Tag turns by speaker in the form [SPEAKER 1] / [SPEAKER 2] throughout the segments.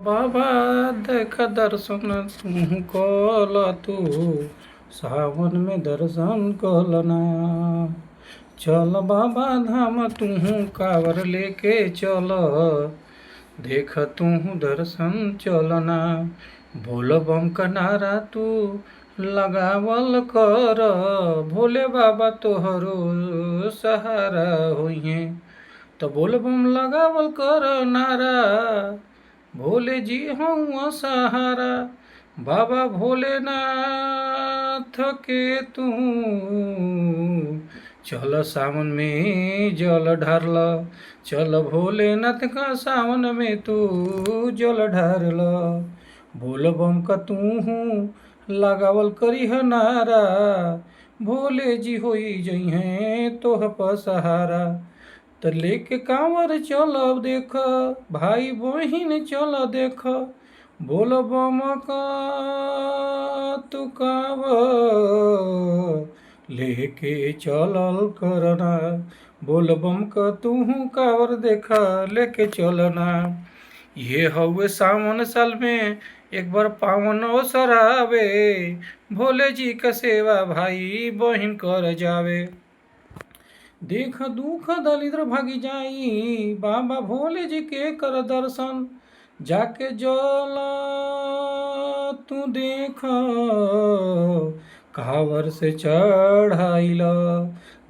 [SPEAKER 1] बाबा देख दर्शन तू कल तू सावन में दर्शन कलना। चल बाबा धाम तू कावर लेके चल, देख तू दर्शन चलना। बोल बम का नारा तू लगावल कर, भोले बाबा तोहरो सहारा होइहे। तो बोल बम लगावल कर नारा, भोले जी हूँ सहारा। बाबा भोलेनाथ के तू चल सावन में जल ढारल। चल भोलेनाथ का सावन में तू जल ढारल। बोल बम का तू हूँ लगावल करी है नारा, भोले जी होई जइहे तोह पर सहारा। तो लेके कांवर चल देख, भाई बहिन चल देख। बोल बम का तू कांवर लेके चलल करना। बोल बम का तू कांवर देखा लेके चलना। ये हवे सावन साल में एक बार पावन अवसर आवे, भोले जी का सेवा भाई बहिन कर जावे। देख दुख दलिद्र भागी जाई, बाबा भोले जी के कर दर्शन। जाके जल तू देख, कावर से चढ़ाइल।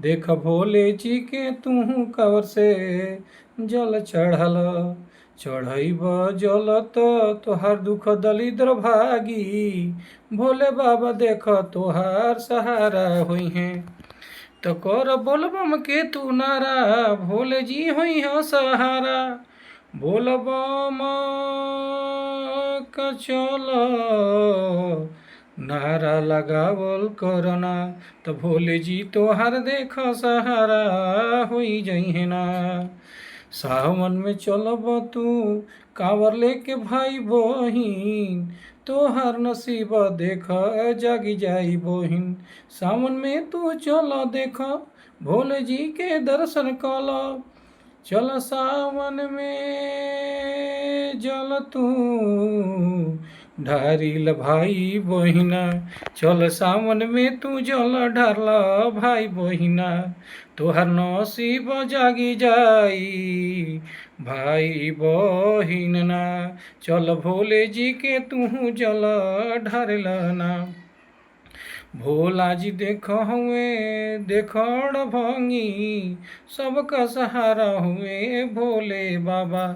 [SPEAKER 1] देख भोले जी के तू कावर से जल चढ़ल। चढ़ब जल तोहार दुख दलिद्र भागी, भोले बाबा देख तोहार सहारा होई है। तो कर बोल बम के तू नारा, भोले जी होई हो सहारा। बोल बम का चल नारा लगावल करना, तो भोले जी तोहार देख सहारा होई जइहे ना। सावन में चलब तू कांवर लेके भाई बहिन, तोहर नसीब देख जागी जाई बहिन। सावन में तू चल देख, भोले जी के दर्शन कल। चल सावन में जल तू ढारिल भाई बहिना। चल सावन में तू जल ढारला भाई बहिना, तोहर नसीब जागी जाई भाई बहिन ना। चल भोले जी के तू जल ढारलना। भोला जी देख हुए देखड़ भंगी, सबका सहारा हुए भोले बाबा।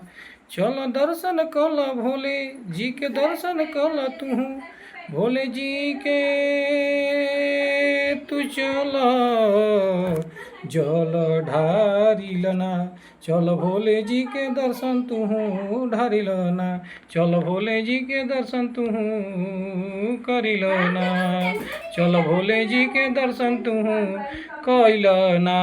[SPEAKER 1] चल दर्शन कल भोले जी के दर्शन कल तू, भोले जी के तू चल जल ढारिलना। चल भोले जी के दर्शन तू ढारिलना। चल भोले जी के दर्शन तू करिलना। चल भोले जी के दर्शन तू कइलना।